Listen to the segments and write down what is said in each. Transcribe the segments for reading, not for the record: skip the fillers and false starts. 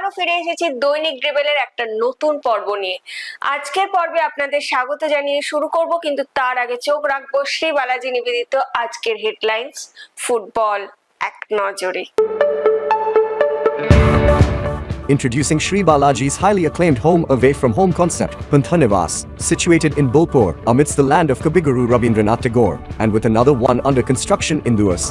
আবারও ফিরে এসেছি দৈনিক ড্রিবেলের একটা নতুন পর্ব নিয়ে। আজকের পর্বে আপনাদের স্বাগত জানিয়ে শুরু করব, কিন্তু তার আগে চোখ রাখবো শ্রী বালাজি নিবেদিত আজকের হেডলাইন্স ফুটবল এক নজরে। Introducing Sri Balaji's highly acclaimed home away from home concept, Panthanivas, situated in Bolpur, amidst the land of Kabiguru Rabindranath Tagore, and with another one under construction in Duas.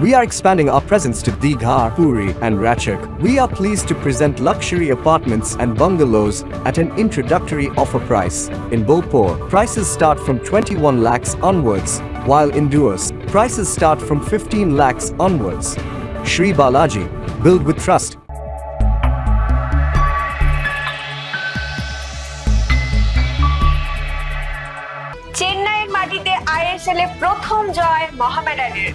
We are expanding our presence to Digha, Puri, and Ratchak. We are pleased to present luxury apartments and bungalows at an introductory offer price. In Bolpur, prices start from 21 lakhs onwards, while in Duas, prices start from 15 lakhs onwards. Sri Balaji, build with trust. চেন্নাইয়ের মাটিতে ISL এ প্রথম জয় মোহামেডানের,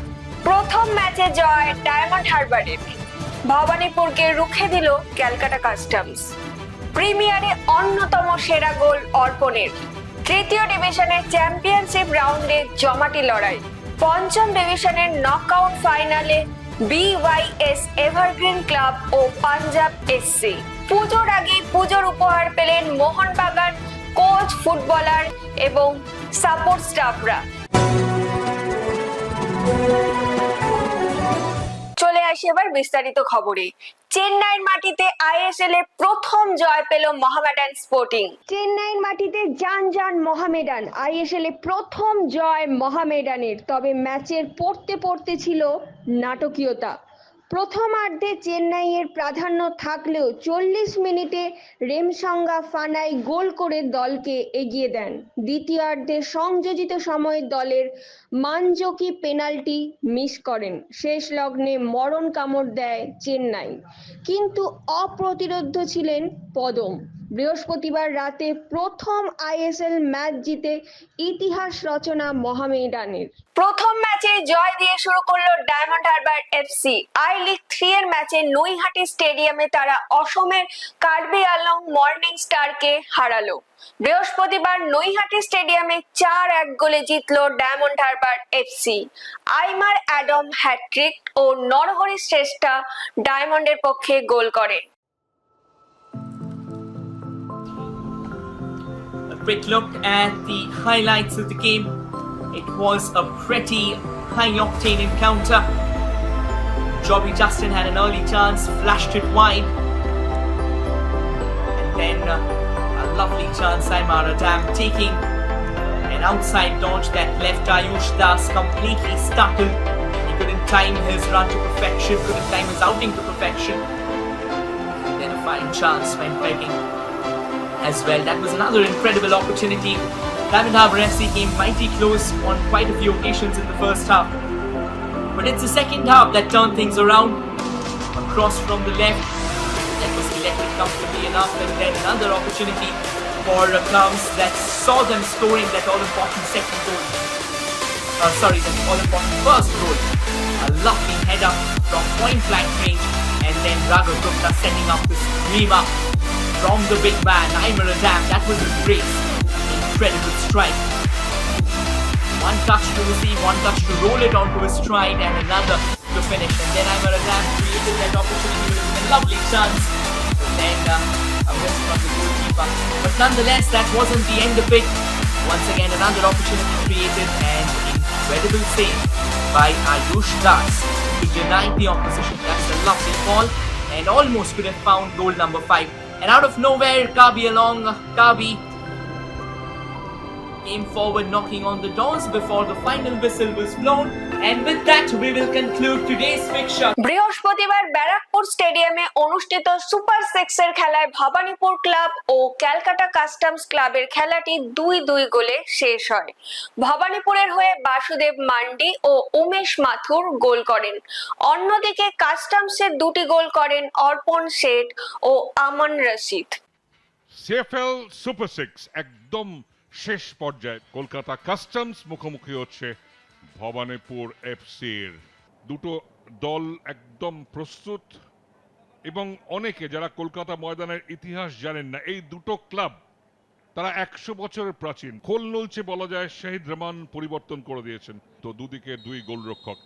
প্রথম ম্যাচে জয় diamond হারবারের, ভবানীপুরকে রুখে দিল Calcutta customs. প্রিমিয়ারে অন্যতম সেরা গোল অর্পণের, তৃতীয় ডিভিশনের চ্যাম্পিয়নশিপ রাউন্ডে জমাটি লড়াই, পঞ্চম ডিভিশনের নকআউট ফাইনালে বিওয়াইএস এভারগ্রিন ক্লাব ও পাঞ্জাব এসসি। পুজোর আগে পুজোর উপহার পেলেন মোহনবাগান কোচ, ফুটবলার এবং সাপোর্ট স্টাফরা। চলে আসি এবার বিস্তারিত খবরে। চেন্নাইয়ের মাটিতে আইএসএল এর প্রথম জয় পেল মোহামেডান স্পোর্টিং। চেন্নাইয়ের মাটিতে জান মোহামেডান, আইএসএল এ প্রথম জয় মোহামেডানের। তবে ম্যাচের পড়তে ছিল নাটকীয়তা। প্রথমার্ধে চেন্নাইয়ের প্রাধান্য থাকলেও 40 মিনিটে রেমসাঙ্গা ফানাই গোল করে দলকে এগিয়ে দেন। দ্বিতীয়ার্ধে সংযোজিত সময়ে দলের মানজোকি পেনাল্টি মিস করেন। শেষ লগ্নে মরণ কামড় দেয় চেন্নাই, কিন্তু অপ্রতিরোধ্য ছিলেন পদম। বৃহস্পতিবার রাতে প্রথম আইএসএল ম্যাচ জিতে ইতিহাস রচনা মোহামেডানের। প্রথম ম্যাচে জয় দিয়ে শুরু করলো diamond Harbour FC. I league 3 এর ম্যাচে নৈহাটি স্টেডিয়ামে তারা অসমের কার্বি আংলং মর্নিং স্টারকে হারালো। বৃহস্পতিবার নৈহাটি স্টেডিয়ামে 4-1 গোলে জিতলো diamond Harbour FC. আইমার Adom hat trick ও নরহরি শ্রেষ্ঠা ডায়মন্ডের পক্ষে গোল করেন। Quick look at the highlights of the game. It was a pretty high-octane encounter. Joby Justin had an early chance, flashed it wide, and then a lovely chance. Aimar Adam taking an outside dodge that left Ayush Das completely startled. He couldn't time his run to perfection, couldn't time his outing to perfection. Then a fine chance went begging as well. That was another incredible opportunity. Diamond Harbour FC came mighty close on quite a few occasions in the first half, but it's the second half that turned things around. A cross from the left that was collected comfortably enough, and then another opportunity for Clowns that saw them scoring that all-important second goal. That all-important first goal. A lovely header from point-blank range, and then Raghav Gupta setting up this screamer from the big man, Aimar Adam. That was a brace. Incredible strike. One touch to receive, one touch to roll it onto his stride, and another to finish. And then Aimar Adam created that opportunity with a lovely chance. And then a miss from the goalkeeper. But nonetheless, that wasn't the end of it. Once again, another opportunity created, and incredible save by Ayush Das to deny the opposition. That's a lovely ball, and almost could have found goal number 5. And out of nowhere, Kabi came forward knocking on the doors before the final whistle was blown. And with that, we will conclude today's fixture. বৃহস্পতিবার ব্যারাকপুর স্টেডিয়ামে অনুষ্ঠিত super 6 এর খেলায় Bhabanipur club ও Calcutta customs ক্লাবের খেলাটি 2-2 গোলে শেষ হয়। ভবানীপুরের হয়ে বাসুদেব মান্ডি ও উমেশ মাথুর গোল করেন। অন্যদিকে কাস্টমসের 2টি গোল করেন অর্পণ শেঠ ও আমন রশিদ। সিএফএল সুপার 6 একদম শেষ পর্যায়ে কলকাতা কাস্টমস মুখোমুখি হচ্ছে ভবানীপুর এফসির। দুটো দল একদম প্রস্তুত, এবং অনেকে যারা কলকাতা ময়দানের ইতিহাস জানেন না, এই দুটো ক্লাব তারা 100 বছরের প্রাচীন। খোল নলছে বলা যায়, শহীদ রহমান পরিবর্তন করে দিয়েছেন। তো দুদিকে 2 গোলরক্ষক।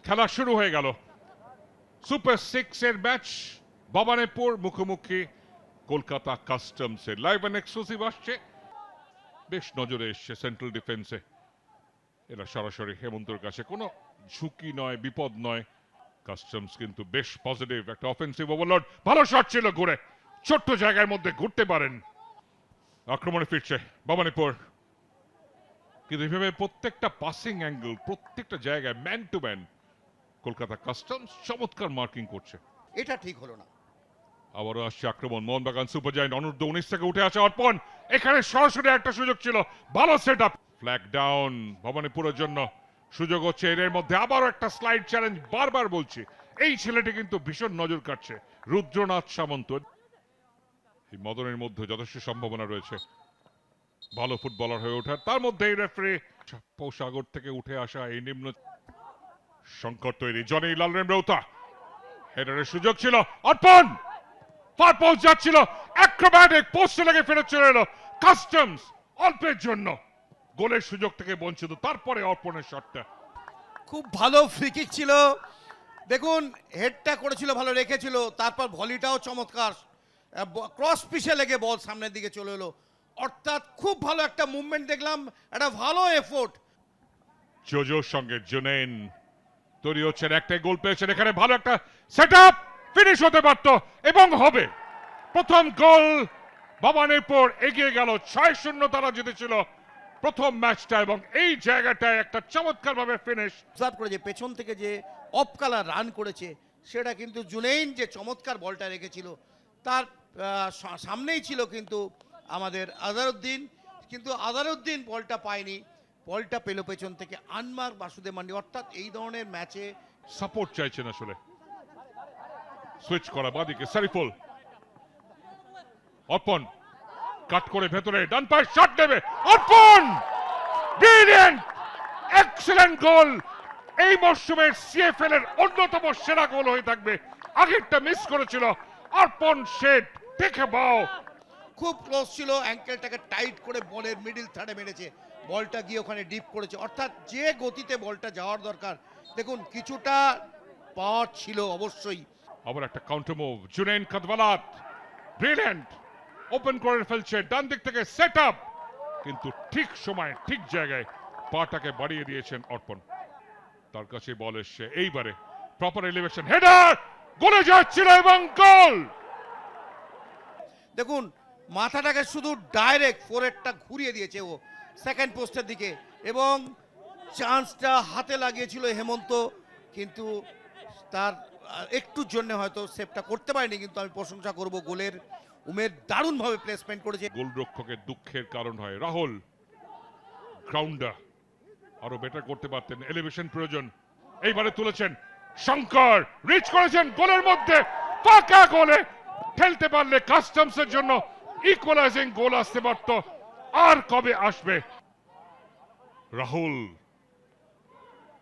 খেলা শুরু হয়ে গেল। সুপার 6 এর ম্যাচ ভবানীপুর মুখোমুখি কলকাতা কাস্টমসের। লাইভ অ্যান্ড এক্সক্লুসিভ আসছে, বেশ নজরে এসছে সেন্ট্রাল ডিফেন্সে। এরা সরাসরি হেমন্তর কাছে, কোনো ঝুঁকি নয়, বিপদ নয়। কাস্টমস কিন্তু বেশ পজিটিভ, একটা অফেন্সিভ ওভারলোড, ভালো শট ছিল, ঘুরে ছোট্ট জায়গার মধ্যে ঘুরতে পারেন। আক্রমণে ফিরছে ভবানীপুর, কিন্তু এইভাবে প্রত্যেকটা পাসিং অ্যাঙ্গেল, প্রত্যেকটা জায়গায় man to man Kolkata customs চমৎকার মার্কিং করছে। এটা ঠিক হলো না। আবারও আসছে আক্রমণ, মোহনবাগান সুপার জায়ান্ট অনূর্ধ্ব 19 থেকে উঠে আসা অর্পণ, এখানে সরাসরি একটা সুযোগ ছিল, ভালো সেট আপ, ফ্ল্যাগ ডাউন ভবানীপুরের জন্য। সুযোগ হচ্ছে এর মধ্যে আবারও একটা স্লাইড চ্যালেঞ্জ, বারবার বলছি এই ছেলেটি কিন্তু ভীষণ নজর কাটছে, রুদ্রনাথ সামন্ত। এই মদনের মধ্যে যথেষ্ট সম্ভাবনা রয়েছে ভালো ফুটবলার হয়ে ওঠার। তার মধ্যে এই রেফারি সাগর থেকে উঠে আসা এই নিম্ন সংকট তৈরি। জনি লালরেন রৌতা, হেডারের সুযোগ ছিল, অর্পণ ফার পোস্ট যাচ্ছিল, অ্যাক্রোব্যাটিক পোস্টে লেগে ফেরত চলে এলো কাস্টমস, অল্পের জন্য গোলের সুযোগ থেকে বঞ্চিত। তারপরে অর্পণের শটটা খুব ভালো ফ্রি কিক ছিল, দেখুন হেডটা করেছিল, ভালো রেখেছিল, তারপর ভলিটাও চমৎকার, ক্রস পিছে লেগে বল সামনের দিকে চলে এলো, অর্থাৎ খুব ভালো একটা মুভমেন্ট দেখলাম, একটা ভালো এফোর্ট। জোজোর সঙ্গে জুনেন তৈরি হচ্ছেন, একটাই গোল পেয়েছেন এখানে, ভালো একটা সেট আপ, ফিনিশ হতে পারত এবং হবে। প্রথম গোল ভবানীপুর এগিয়ে গেল 6-0, তারা জিতেছিল প্রথম ম্যাচটা, এবং এই জায়গাটায় একটা চমৎকার ভাবে ফিনিশ। অবজার্ভ করে যে পেছন থেকে যে অফ কালার রান করেছে, সেটা কিন্তু জুনেইন যে চমৎকার বলটা রেখেছিল, তার সামনেই ছিল কিন্তু আমাদের আজারউদ্দিন, কিন্তু আজারউদ্দিন বলটা পায়নি, বলটা পেল পেছন থেকে আনমার বাসুদেব মান্ডি। অর্থাৎ এই ধরনের ম্যাচে সাপোর্ট চাইছেন আসলে। সুইচ করা বাদিকে সারিফুল, অর্পণ কাট করে ভেতরে ডান পায়ে শট দেবে, অর্পণ ব্রিলিয়ান্ট, এক্সেলেন্ট গোল। এই মরশুমের সিএফএল এর অন্যতম সেরা গোল হয়ে থাকবে। আগেরটা মিস করেছিল অর্পণ, শেড দেখে বাও, খুব ক্লোজ ছিল, অ্যাঙ্কেলটাকে টাইট করে বলের মিডিল থার্ডে মেরেছে, বলটা গিয়ে ওখানে ডিপ করেছে, অর্থাৎ যে গতিতে বলটা যাওয়ার দরকার, দেখুন কিছুটা পাওয়ার ছিল অবশ্যই। আবার একটা কাউন্টার মুভ, জুনেন কাদওয়ালাত ব্রিলিয়ান্ট, ওপেন করে ফেলছে ডান দিক থেকে সেট আপ, কিন্তু ঠিক সময় ঠিক জায়গায় পাটাকে বাড়িয়ে দিয়েছেন অর্পণ। তার কাছে বল এসছে, এইবারে প্রপার এলিভেশন, হেডার, গোলে যাচ্ছিল এবং গোল। দেখুন মাথাটাকে শুধু ডাইরেক্ট ফোরেটটা ঘুরিয়ে দিয়েছে ও সেকেন্ড পোস্টের দিকে, এবং চান্সটা হাতে লাগিয়েছিল হেমন্ত, কিন্তু তার একটুর জন্য হয়তো সেভটা করতে পারেনি, কিন্তু আমি প্রশংসা করব গোলের, উমের দারুণভাবে প্লেসমেন্ট করেছে। গোলরক্ষকের দুঃখের কারণ হয় রাহুল, গ্রাউন্ডার আরো বেটার করতে পারতেন, এলিভেশন প্রয়োজন। এইবারে তুলেছেন শঙ্কর, রিচ করেছেন গোলের মধ্যে, ফাঁকা গোলে ঠেলতে পারলে কাস্টমসের জন্য ইকুয়ালাইজিং গোল আসতে পারত, আর কবে আসবে। রাহুল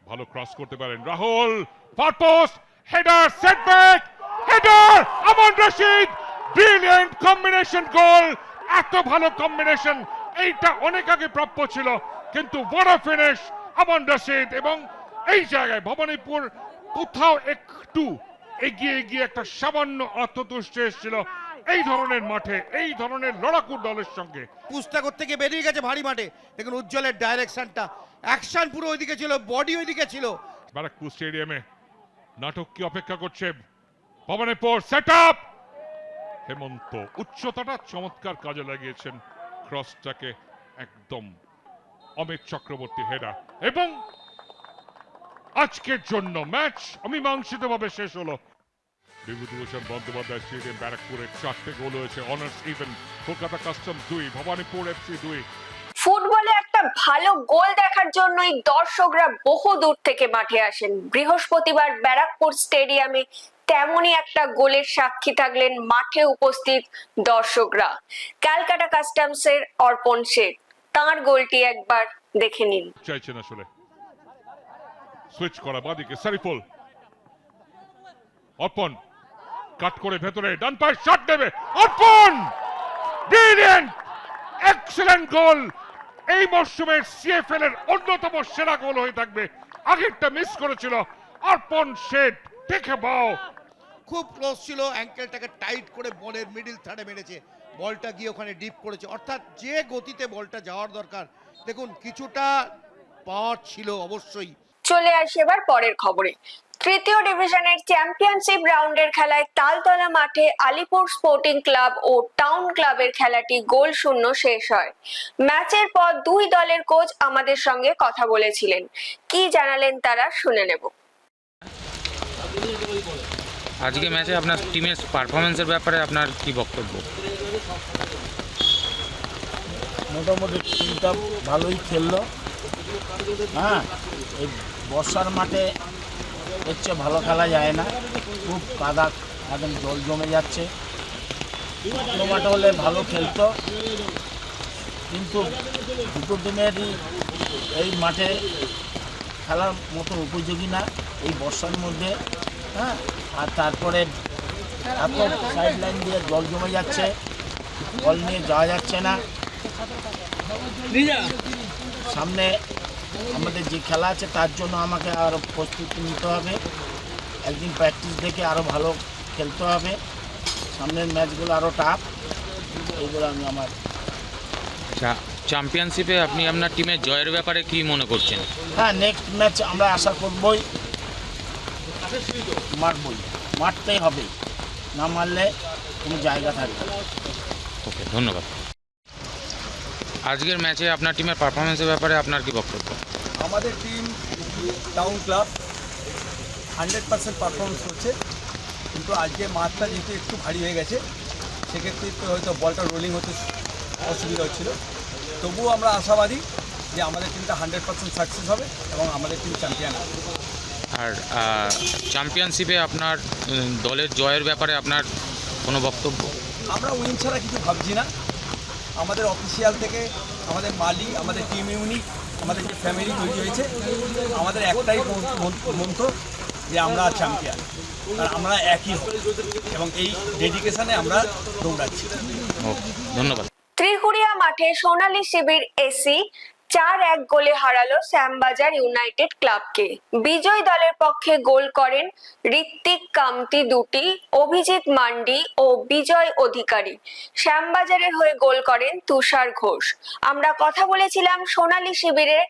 ভালো ক্রস করতে পারেন, Rahul far post, header, setback, header, Aman Rashid, brilliant combination goal. এত ভালো কম্বিনেশন এইটা অনেক আগে প্রাপ্য ছিল, কিন্তু বড় ফিনিশ আমান রশিদ। এবং এই জায়গায় ভবানীপুর কোথাও একটু এগিয়ে গিয়ে একটা সামান্য আত্মতুষ্টি এসেছিল এই ধরনের মাঠে, এই ধরনের লড়াকু দলের সঙ্গে। পুস্তা করতে গিয়ে বেরিয়ে গেছে ভারী মাঠে, দেখুন উজ্জ্বলের ডাইরেকশনটা, অ্যাকশন পুরো ওইদিকে ছিল, বডি ওইদিকে ছিল। ব্যারাকপুর স্টেডিয়ামে নাটক কি অপেক্ষা করছে ভবানীপুর, সেট আপ, হেমন্ত উচ্চতাটা চমৎকার কাজে লাগিয়েছেন, ক্রসটাকে একদম অমিত চক্রবর্তী হেডার, এবং আজকের জন্য ম্যাচ অমীমাংসিতভাবে শেষ হলো। বিভূতিভূষণ বন্দ্যোপাধ্যায় স্টেডিয়াম ব্যারাকপুরের 4টে গোল হয়েছে, অনার্স ইভেন, কলকাতা কাস্টমস 2, ভবানীপুর এফসি 2। ফুটবলে একটা ভালো গোল দেখার জন্যই দর্শকরা বহু দূর থেকে মাঠে আসেন। বৃহস্পতিবার ব্যারাকপুর স্টেডিয়ামে তেমনই একটা গোলের সাক্ষী থাকলেন মাঠে উপস্থিত দর্শকরা। ক্যালকাটা কাস্টমসের অর্পণ শেঠ, তাঁর গোলটি একবার দেখে নিন। চাইছেন আসলে। সুইচ করা বাদিকে সারিফুল, অর্পণ কাট করে ভেতরে ডান পায়ে শট দেবে, অর্পণ ব্রিলিয়ান্ট, এক্সেলেন্ট গোল। এই মরশুমের সিএফএল এর অন্যতম সেরা গোল হয়ে থাকবে। আগেরটা মিস করেছিল অর্পণ শেঠ, দেখে বাও, খুব ক্লোজ ছিল, অ্যাঙ্কেলটাকে টাইট করে বলের মিডিল থার্ডে মেরেছে, বলটা গিয়ে ওখানে ডিপ করেছে। অর্থাৎ যে গতিতে বলটা যাওয়ার দরকার, দেখুন কিছুটা পাওয়ার ছিল অবশ্যই। চলে আসি এবার পরের খবরে। তৃতীয় ডিভিশনের চ্যাম্পিয়নশিপ রাউন্ডের খেলায় তালতলা মাঠে আলিপুর স্পোর্টিং ক্লাব ও টাউন ক্লাবের খেলাটি গোল শূন্য শেষ হয়। ম্যাচের পর দুই দলের কোচ আমাদের সঙ্গে কথা বলেছিলেন, কি জানালেন তারা শুনে নেব। আজকে ম্যাচে আপনার টিমের পারফরমেন্সের ব্যাপারে আপনার কি বক্তব্য? মোটামুটি টিমটা ভালোই খেললো। হ্যাঁ, এই বর্ষার মাঠে এর চেয়ে ভালো খেলা যায় না, খুব কাদা, একদম জল জমে যাচ্ছে। অন্য মাঠে হলে ভালো খেলতো, কিন্তু দুটো টিমেরই এই মাঠে খেলার মতো উপযোগী না এই বর্ষার মধ্যে। হ্যাঁ, আর তারপরে এত সাইড লাইন দিয়ে জল জমে যাচ্ছে, বল নিয়ে যাওয়া যাচ্ছে না। সামনে আমাদের যে খেলা আছে তার জন্য আমাকে আরও প্রস্তুতি নিতে হবে, একদিন প্র্যাকটিস দেখে আরও ভালো খেলতে হবে, সামনের ম্যাচগুলো আরও টাফ, এইগুলো আমি আমার। চ্যাম্পিয়নশিপে আপনি আপনার টিমের জয়ের ব্যাপারে কি মনে করছেন? হ্যাঁ, নেক্সট ম্যাচ আমরা আশা করবই মারবই, মারতেই হবে, না মারলে কোনো জায়গা থাকবে না। ওকে, ধন্যবাদ। আজকের ম্যাচে আপনার টিমের পারফরমেন্সের ব্যাপারে আপনার কি বক্তব্য? আমাদের টিম টাউন ক্লাব 100% পারফরমেন্স করছে, কিন্তু আজকে মাঠটা যেহেতু একটু ভারী হয়ে গেছে, সেক্ষেত্রে হয়তো বলটা রোলিং হতে অসুবিধা হচ্ছিল। তবুও আমরা আশাবাদী যে আমাদের টিমটা 100% সাকসেস হবে এবং আমাদের টিম চ্যাম্পিয়ন হবে। আর চ্যাম্পিয়নশিপে আপনার দলের জয়ের ব্যাপারে আপনার কোনো বক্তব্য? আমরা উইন ছাড়া কিছু ভাবছি না। আমাদের অফিসিয়াল থেকে আমাদের মালি, আমাদের টিম ইউনিট, আমাদের যে ফ্যামিলি তৈরি হয়েছে, আমাদের একটাই মন্ত্র যে আমরা চ্যাম্পিয়ন, আর আমরা একই হব, এবং এই ডেডিকেশনে আমরা দৌড়াচ্ছি। ধন্যবাদ। ত্রিকুড়িয়া মাঠে সোনালী শিবির এসি 4-1 গোলে হারালো শ্যামবাজার ইউনাইটেড ক্লাবকে। বিজয়ী দলের পক্ষে গোল করেন ঋত্বিক কামতি দুটি, অভিজিৎ মান্ডি ও বিজয় অধিকারী। শ্যামবাজারের হয়ে গোল করেন তুষার ঘোষ। আমরা কথা বলেছিলাম সোনালী শিবিরের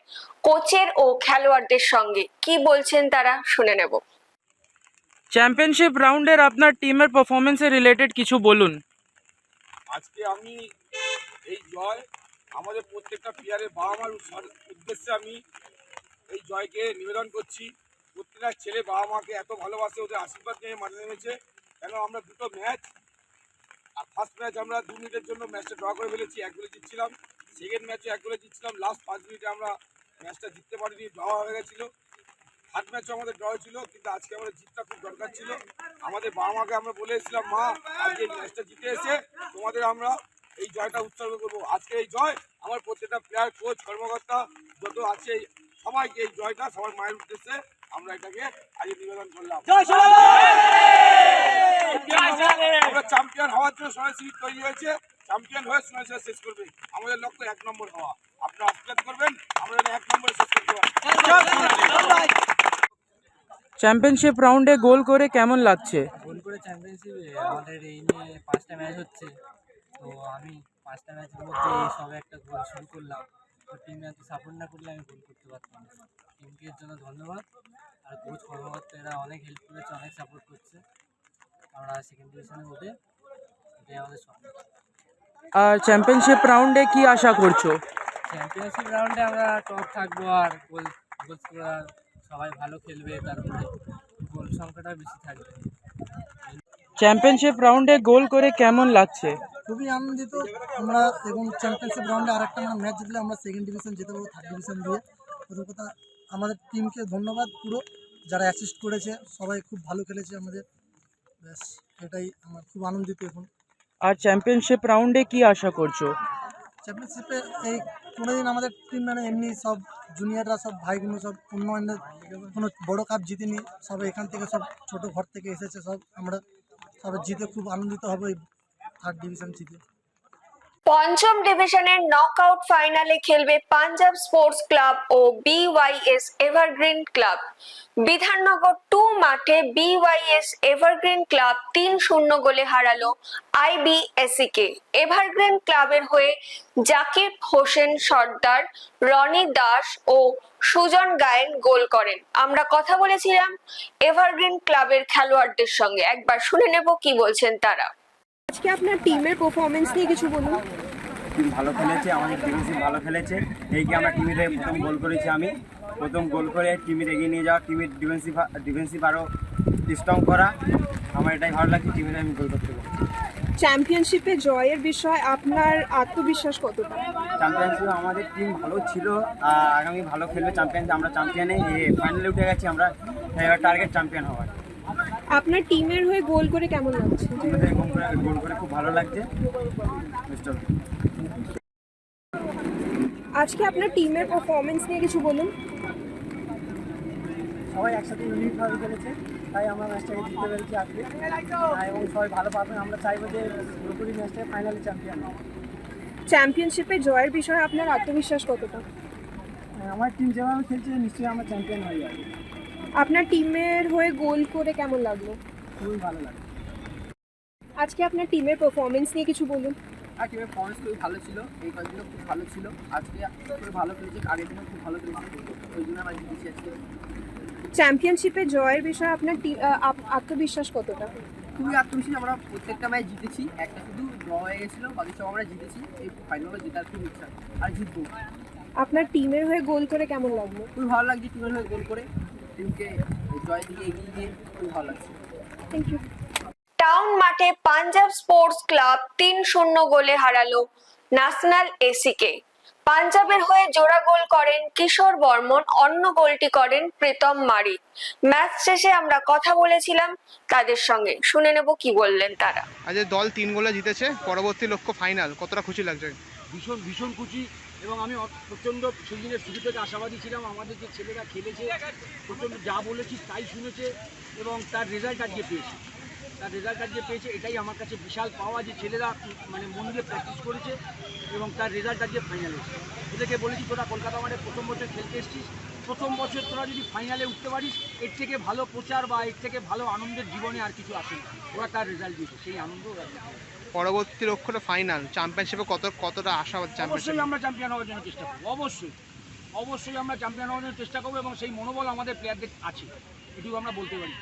কোচের ও খেলোয়াড়দের সঙ্গে, কি বলছেন তারা শুনে নেব। চ্যাম্পিয়নশিপ রাউন্ডের আপনার টিমের পারফরমেন্সে রিলেটেড কিছু বলুন। আজকে আমি এই জয় আমাদের প্রত্যেকটা প্লেয়ারের বাবা মার উদ্দেশ্যে আমি এই জয়কে নিবেদন করছি। প্রত্যেকটা ছেলে বাবা মাকে এত ভালোবাসে, ওদের আশীর্বাদ নিয়ে মাঠে নেমেছে। কেন আমরা দুটো ম্যাচ, আর ফার্স্ট ম্যাচ আমরা 2 মিনিটের জন্য ম্যাচটা ড্র করে ফেলেছি, 1 গোলে জিতছিলাম। সেকেন্ড ম্যাচে 1 গোলে জিতছিলাম, লাস্ট 5 মিনিটে আমরা ম্যাচটা জিততে পারিনি, ড্র হয়ে গেছিলো। থার্ড ম্যাচও আমাদের ড্র ছিল, কিন্তু আজকে আমাদের জিতটা খুব দরকার ছিল। আমাদের বাবা মাকে আমরা বলে এসেছিলাম, মা আজকে এই ম্যাচটা জিতে এসে তোমাদের আমরা এই জয়টা উৎসর্গ করবো। আজকে এই জয় আমার প্রত্যেকটা প্লেয়ার, কোচ, কর্মকর্তা যত আছে সবাইকে এই জয়টা সবার মায়ের উদ্দেশ্যে আমরা এটাকে আজকে নিবেদন করলাম। আমরা চ্যাম্পিয়ন হওয়ার জন্য সোনালী শিবির তৈরি হয়েছে, চ্যাম্পিয়ন হয়ে সোনালী শিবির শেষ করবে। আমাদের লক্ষ্য 1 নম্বর হওয়া। আপনারা আশীর্বাদ করবেন, আমরা 1 নম্বরে শেষ করতে পারি। চ্যাম্পিয়নশিপ রাউন্ডে গোল করে কেমন লাগছে? গোল করে চ্যাম্পিয়নশিপে আমাদের এই নিয়ে 5টা ম্যাচ হচ্ছে, তো আমি 5টা ম্যাচের মধ্যে সবে একটা গোল শুরু করলাম। তো টিম এত সাপোর্ট না করলে আমি গোল করতে পারতাম না। টিমকে এর জন্য ধন্যবাদ। আর কোচ, কর্মকর্তারা অনেক হেল্প করেছে, অনেক সাপোর্ট করছে। আমরা সেকেন্ড ডিভিশনে উঠে এটাই আমাদের স্বপ্ন। আর চ্যাম্পিয়নশিপ রাউন্ডে কি আশা করছো? চ্যাম্পিয়নশিপ রাউন্ডে আমরা টপ থাকবো, আর গোল স্কোরার সবাই ভালো খেলবে, তারপরে গোল সংখ্যাটা বেশি থাকবে। চ্যাম্পিয়নশিপ রাউন্ডে গোল করে কেমন লাগছে? খুবই আনন্দিত আমরা, এবং চ্যাম্পিয়নশিপ রাউন্ডে আরেকটা আমরা ম্যাচ জিতলে আমরা সেকেন্ড ডিভিশন যেতে পারবো, থার্ড ডিভিশন দিয়ে। প্রথম কথা আমাদের টিমকে ধন্যবাদ, পুরো যারা অ্যাসিস্ট করেছে সবাই খুব ভালো খেলেছে আমাদের, ব্যাস এটাই আমার খুব আনন্দিত এখন। আর চ্যাম্পিয়নশিপ রাউন্ডে কি আশা করছো? চ্যাম্পিয়নশিপে এই কোনোদিন আমাদের টিম মানে এমনি সব জুনিয়ররা, সব ভাইগুলো সব উন্নয়নের কোনো বড় কাপ জিতিনি, সব এখান থেকে সব ছোট ঘর থেকে এসেছে, সব আমরা সবাই জিতে খুব আনন্দিত হব এই থার্ড ডিভিশন জিতে। পঞ্চম ডিভিশনের নকআউট ফাইনালে খেলবে পাঞ্জাব স্পোর্টস ক্লাব ও বিওয়াইএস এভারগ্রিন ক্লাব। বিধাননগর 2 মাঠে বিওয়াইএস এভারগ্রিন ক্লাব 3-0 গোলে হারালো আইবিএসি কে। এভারগ্রিন ক্লাবের হয়ে জাকির হোসেন সর্দার, রনি দাস ও সুজন গায়েন গোল করেন। আমরা কথা বলেছিলাম এভারগ্রিন ক্লাবের খেলোয়াড়দের সঙ্গে, একবার শুনে নেব কি বলছেন তারা। আজকে আপনার টিমের পারফরমেন্স নিয়ে কিছু বলুন। টিম ভালো খেলেছে, আমাদের ডিফেন্সিভ ভালো খেলেছে। এই কি আমরা টিমের প্রথম গোল করেছি, আমি প্রথম গোল করে টিমের এগিয়ে নিয়ে যাওয়া, টিমের ডিফেন্সিভ আরও স্ট্রং করা, আমার এটাই ভালো লাগছে, টিমের আমি গোল করতে পারি। চ্যাম্পিয়নশিপে জয়ের বিষয় আপনার আত্মবিশ্বাস কতটা? চ্যাম্পিয়নশিপ আমাদের টিম ভালো ছিল, আগামী ভালো খেলবে চ্যাম্পিয়নশিপ। আমরা চ্যাম্পিয়নে ফাইনালে উঠে গেছি, আমরা এবার টার্গেট চ্যাম্পিয়ন হওয়ার। আপনার টিমের হয়ে গোল করে কেমন লাগছে? আমাদের গোল করে খুব ভালো লাগছে। আজকে আপনার টিমের পারফরমেন্স নিয়ে কিছু বলুন। সবাই একসাথে ইউনিটভাবে খেলেছে, তাই আমরা ম্যাচটাকে জিততে পেরেছি আজকে, এবং সবাই ভালো পারবেন। আমরা চাইবো যে পুরোপুরি ম্যাচটাকে ফাইনালে চ্যাম্পিয়ন হবে। চ্যাম্পিয়নশিপে জয়ের বিষয়ে আপনার আত্মবিশ্বাস কতটা? আমার টিম যেভাবে খেলছে নিশ্চয়ই আমরা চ্যাম্পিয়ন হয়ে যাবে। আপনার টিমের হয়ে গোল করে কেমন লাগলো? খুবই ভালো লাগে। আজকে আপনার টিমের পারফরমেন্স নিয়ে কিছু বলুন। আর টিমের পারফরমেন্স খুবই ভালো ছিল, এই কয়েকদিনও খুব ভালো ছিল। আজকে খুবই ভালো খেলেছি, আগের দিনও খুব ভালো খেলেছি, ওই জন্য আমরা জিতেছি আজকে। চ্যাম্পিয়নশিপে জয়ের বিষয়ে আপনার আত্মবিশ্বাস কতটা? খুবই আত্মবিশ্বাসী, আমরা প্রত্যেকটা ম্যাচ জিতেছি, একটা শুধু ড্র হয়ে গেছিলো, বাকি সব আমরা জিতেছি। এই ফাইনালে জেতার খুব ইচ্ছা, আর জিতবো। আপনার টিমের হয়ে গোল করে কেমন লাগলো? খুবই ভালো লাগছে, টিমের হয়ে গোল করে টিমকে জয়ের দিকে এগিয়ে দিয়ে খুবই ভালো লাগছে। Thank you. টাউন মাঠে পাঞ্জাব স্পোর্টস ক্লাব 3-0 গোলে হারালো ন্যাশনাল এসি কে। পাঞ্জাবের হয়ে জোড়া গোল করেন কিশোর বর্মন, অন্য গোলটি করেন প্রীতম মারি। ম্যাচ শেষে আমরা কথা বলেছিলাম তাদের সঙ্গে, শুনে নেব কি বললেন তারা। আজ দল 3 গোলে জিতেছে, পরবর্তী লক্ষ্য ফাইনাল, কতটা খুশি লাগছে? ভীষণ খুশি, এবং আমি প্রচণ্ড সেই দিনের শুরু থেকে আশাবাদী ছিলাম। আমাদের যে ছেলেরা খেলেছে প্রচণ্ড যা বলেছি তাই শুনেছে, এবং তার রেজাল্ট আজকে পেয়েছে। এটাই আমার কাছে বিশাল পাওয়া, যে ছেলেরা মানে মন দিয়ে প্র্যাকটিস করেছে এবং তার রেজাল্ট আজকে ফাইনালে এসেছে। এদেরকে বলেছি, তোরা কলকাতা মাঠে প্রথম বছর খেলতে এসেছিস, প্রথম বছর তোরা যদি ফাইনালে উঠতে পারিস, এর থেকে ভালো প্রচার বা এর থেকে ভালো আনন্দের জীবনে আর কিছু আসে না। ওরা তার রেজাল্ট দিয়েছে, সেই আনন্দ। পরবর্তী লক্ষ্যটা ফাইনাল, চ্যাম্পিয়নশিপে কতটা আশাবাদ? অবশ্যই আমরা চ্যাম্পিয়ন হওয়ার জন্য চেষ্টা করবো, অবশ্যই আমরা চ্যাম্পিয়ন হওয়ার জন্য চেষ্টা করবো, এবং সেই মনোবল আমাদের প্লেয়ারদের আছে, এটুকু আমরা বলতে পারি।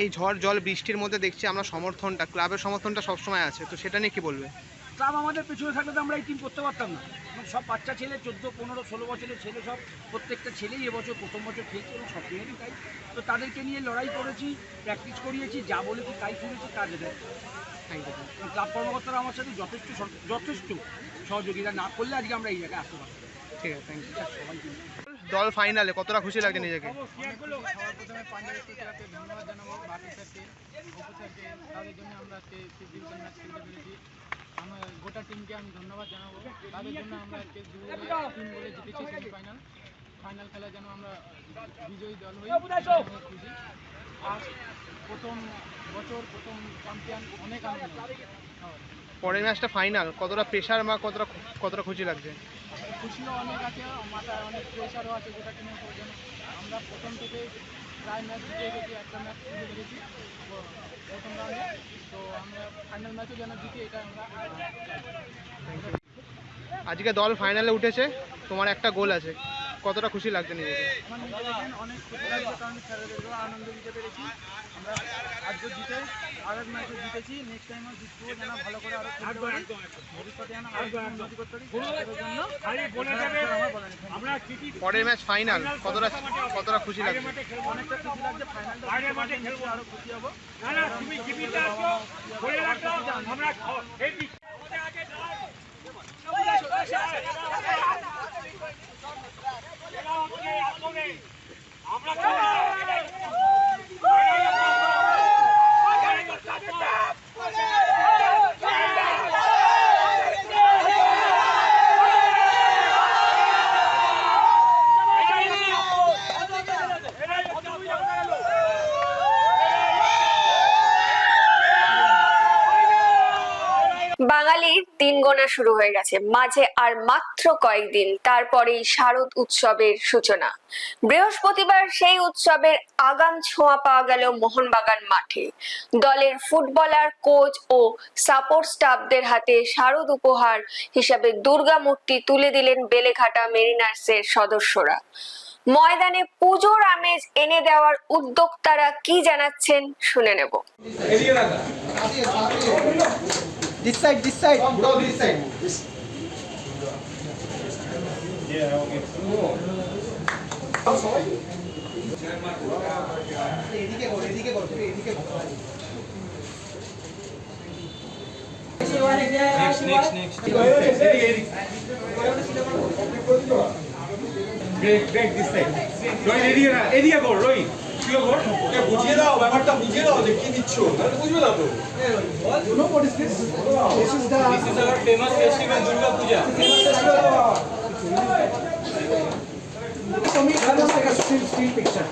এই ঝড় জল বৃষ্টির মধ্যে দেখছি আমরা সমর্থনটা, ক্লাবের সমর্থনটা সবসময় আছে, তো সেটা নিয়ে কি বলবে? ক্লাব আমাদের পেছনে থাকলে তো আমরা এই টিম করতে পারতাম না। এবং সব বাচ্চা ছেলে 14, 15, 16 বছরের ছেলে, সব প্রত্যেকটা ছেলেই এবছর প্রথম বছর খেলছে, এবং সব টিমেরই তাই। তো তাদেরকে নিয়ে লড়াই করেছি, প্র্যাকটিস করিয়েছি, যা বলেছি তাই শুনেছি, তার রেজাল্ট। ক্লাব কর্মকর্তারা আমার সাথে যথেষ্ট সহযোগিতা না করলে আজকে আমরা এই জায়গায় আসতে পারতাম। ঠিক আছে, থ্যাংক ইউ। দল ফাইনালে কতটা খুশি লাগছে নিজেকে? সবার প্রথমে পাঞ্জাব ক্লাবকে ধন্যবাদ জানাবো, বাকি স্যারকে, অপু স্যারকে, তাদের জন্য আমরা আজকে ডিভিশন ম্যাচ খেলতে পেরেছি। আমার গোটা টিমকে আমি ধন্যবাদ জানাবো, তাদের জন্য আমরা আজকে 2-3 গোলে জিতেছি সেমিফাইনাল। ফাইনাল খেলা যেন আমরা বিজয়ী দল হই, খুশি। আর প্রথম বছর প্রথম চ্যাম্পিয়ন, অনেক আনন্দ। পরের ম্যাচটা ফাইনাল, কতটা প্রেশার বা কতটা খুশি লাগছে? খুশিও অনেক আছে, মাথায় অনেক প্রেশারও আছে গোটা টিমের উপর। যেন আমরা প্রথম থেকে প্রায় ম্যাচ জিতে গেছি, একটা ম্যাচ শুরু করেছি প্রথম রাউন্ডে, তো আমরা ফাইনাল ম্যাচও যেন জিতি, এটা আমরা। আজকে দল ফাইনালে উঠেছে, তোমার একটা গোল আছে, কতটা খুশি লাগছে নিজেকে? আমার নিজেকে অনেক খুশি লাগছে, কারণ স্যারেদেরও আনন্দ দিতে পেরেছি। আমরা আজকে জিতে আগের ম্যাচে জিতেছি, নেক্সট টাইমও জিতবো, যেন ভালো করে আরও খেলতে পারি, ভবিষ্যতে যেন আরও উন্নতি করতে পারি, সেটার জন্য আমার বলা নেই। পরের ম্যাচ ফাইনাল, কতটা খুশি লাগছে? অনেকটা খুশি লাগছে, ফাইনালটা আরও খুশি হবো। বাঙালির দিন গোনা শুরু হয়ে গেছে, মাঝে আর মাত্র কয়েকদিন, তারপরেই শারদ উৎসবের সূচনা। বৃহস্পতিবার সেই উৎসবের আগাম ছোঁয়া পাওয়া গেল মোহনবাগান মাঠে। দলের ফুটবলার, কোচ ও সাপোর্ট স্টাফদের হাতে শারদ উপহার হিসাবে দুর্গা মূর্তি তুলে দিলেন বেলেঘাটা মেরিনার্সের সদস্যরা। ময়দানে পুজোর আমেজ এনে দেওয়ার উদ্যোক্তারা কি জানাচ্ছেন শুনে নেব। This side, this side. Go this side. Next. Break this side. Rohit, এদিকে কর, Rohit. বুঝিয়ে দাও, ব্যাপারটা বুঝিয়ে দাও যে কি দিচ্ছ, তাহলে বুঝবে না তো। You know what is this? This is our famous festival, Durga Puja. For me, that was like a still picture.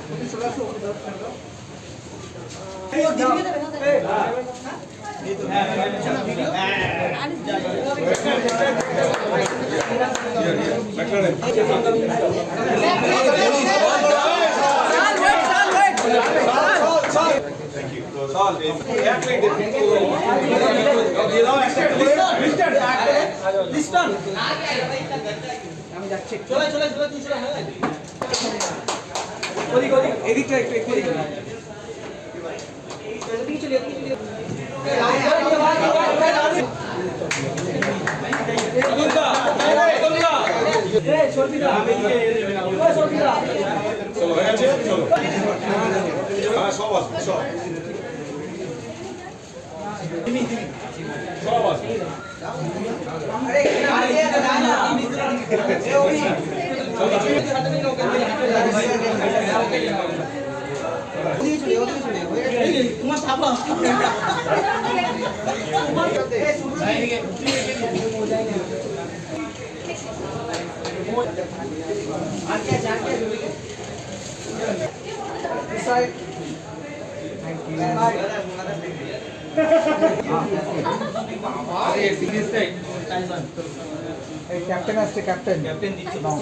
Captain আসছে, captain দিচ্ছে নাও।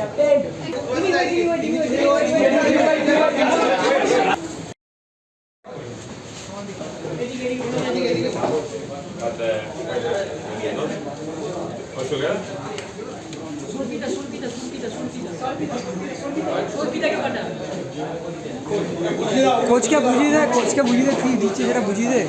কোচকে বুঝিয়ে দে কি দিচ্ছে সেটা বুঝিয়ে দে।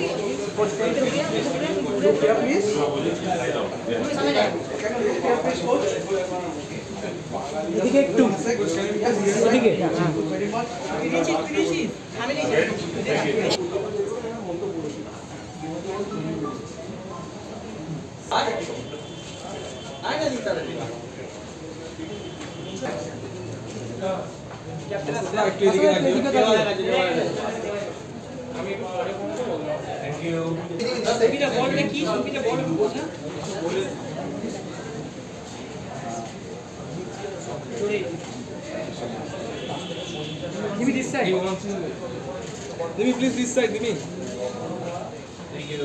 এদিকে একটু এদিকে Give me this side. Dimi, please this side, Dimi. Thank you.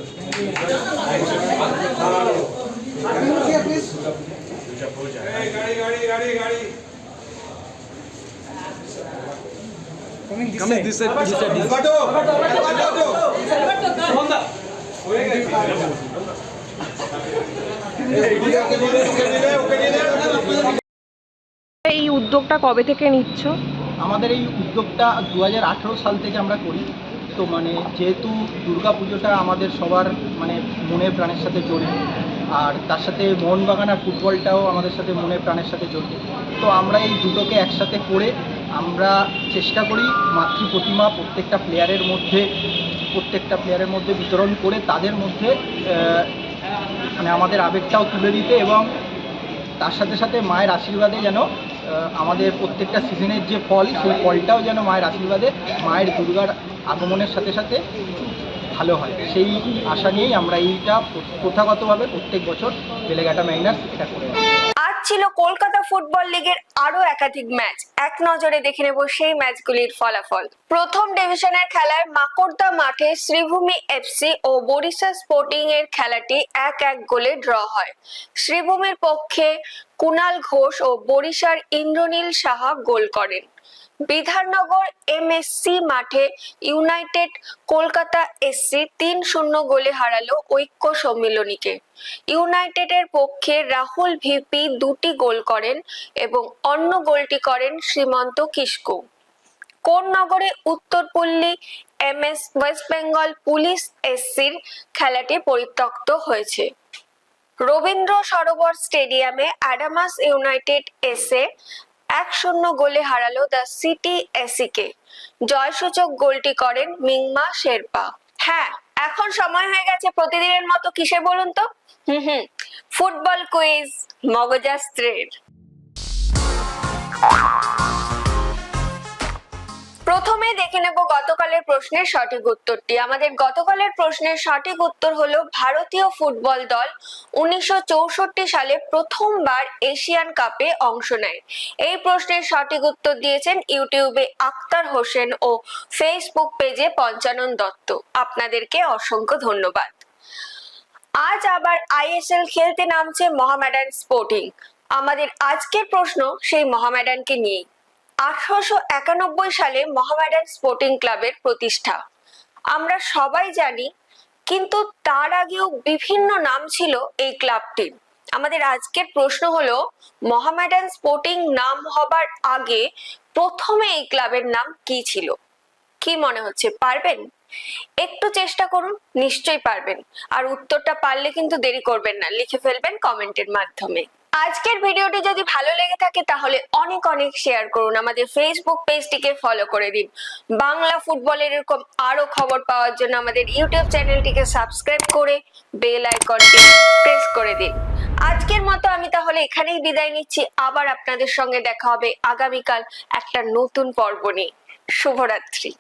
Here, please. Hey, gadi. Coming this side. Alberto. Honda. এই উদ্যোগটা কবে থেকে নিচ্ছ? আমাদের এই উদ্যোগটা 2018 সাল থেকে আমরা করি। তো মানে যেহেতু দুর্গা পুজোটা আমাদের সবার মানে মনে প্রাণের সাথে জড়িত, আর তার সাথে মোহনবাগান আর ফুটবলটাও আমাদের সাথে মনে প্রাণের সাথে জড়িত। তো আমরা এই দুটোকে একসাথে করে আমরা চেষ্টা করি মাতৃ প্রতিমা প্রত্যেকটা প্লেয়ারের মধ্যে বিতরণ করে তাদের মধ্যে মানে আমাদের আবেগটাও তুলে দিতে, এবং তার সাথে সাথে মায়ের আশীর্বাদে যেন আমাদের প্রত্যেকটা সিজনের যে ফল, সেই ফলটাও যেন মায়ের আশীর্বাদে মায়ের দুর্গার আগমনের সাথে সাথে ভালো হয়, সেই আশা নিয়েই আমরা এইটা প্রথাগতভাবে প্রত্যেক বছর বেলেঘাটা মাইনার্স এটা করে। আজ ছিল কলকাতা ফুটবল লিগের আরো একাধিক ম্যাচ। এক নজরে দেখে নেব সেই ম্যাচগুলির ফলাফল। প্রথম ডিভিশনের খেলায় মাকড়দা মাঠে শ্রীভূমি এফসি ও বরিশা স্পোর্টিং এর খেলাটি 1-1 গোলে ড্র হয়। শ্রীভূমির পক্ষে কুনাল ঘোষ ও বরিশার ইন্দ্রনীল সাহা গোল করেন। বিধাননগর এমএসসি মাঠে ইউনাইটেড কলকাতা এসসি 3-0 গোলে হারালো ঐক্য সম্মিলনীকে। ইউনাইটেডের পক্ষে রাহুল ভিপি 2টি গোল করেন এবং অন্য গোলটি করেন শ্রীমন্ত কিস্কু। কোন্নগরে Uttarpally MS West Bengal police এসসির খেলাটি পরিত্যক্ত হয়েছে। রবীন্দ্র সরোবর স্টেডিয়ামে অ্যাডামাস ইউনাইটেড এসএ 1-0 গোলে হারালো দ্য সিটি এসি কে। জয়সূচক গোলটি করেন মিংমা শেরপা। হ্যাঁ, এখন সময় হয়ে গেছে প্রতিদিনের মতো কিসের বলুন তো? ফুটবল কুইজ মগজাস্ত্রের। প্রথমে দেখে নেব গতকালের প্রশ্নের সঠিক উত্তরটি। আমাদের গতকালের প্রশ্নের সঠিক উত্তর হলো ভারতীয় ফুটবল দল 1964 সালে প্রথমবার এশিয়ান কাপে অংশ নেয়। এই প্রশ্নের সঠিক উত্তর দিয়েছেন ইউটিউবে আক্তার হোসেন ও ফেসবুক পেজে পঞ্চানন দত্ত। আপনাদেরকে অসংখ্য ধন্যবাদ। আজ আবার আইএসএল খেলতে নামছে মোহামেডান স্পোর্টিং। আমাদের আজকের প্রশ্ন সেই মোহামেডানকে নিয়ে। 1891 সালে মোহামেডান স্পোর্টিং ক্লাবের প্রতিষ্ঠা আমরা সবাই জানি, কিন্তু তার আগেও বিভিন্ন নাম ছিল এই ক্লাবটির। আমাদের আজকের প্রশ্ন হলো মোহামেডান স্পোর্টিং নাম হবার আগে প্রথমে এই ক্লাবের নাম কি ছিল? কি মনে হচ্ছে, পারবেন? একটু চেষ্টা করুন, নিশ্চয়ই পারবেন। আর উত্তরটা পারলে কিন্তু দেরি করবেন না, লিখে ফেলবেন কমেন্টের মাধ্যমে। আজকের ভিডিওটি যদি ভালো লেগে থাকে তাহলে অনেক অনেক শেয়ার করুন। আমাদের ফেসবুক পেজটিকে ফলো করে দিন। বাংলা ফুটবলের এরকম আরো খবর পাওয়ার জন্য আমাদের ইউটিউব চ্যানেলটিকে সাবস্ক্রাইব করে বেল আইকনটি প্রেস করে দিন। আজকের মতো আমি তাহলে এখানেই বিদায় নিচ্ছি। আবার আপনাদের সঙ্গে দেখা হবে আগামীকাল একটা নতুন পর্ব নিয়ে। শুভরাত্রি।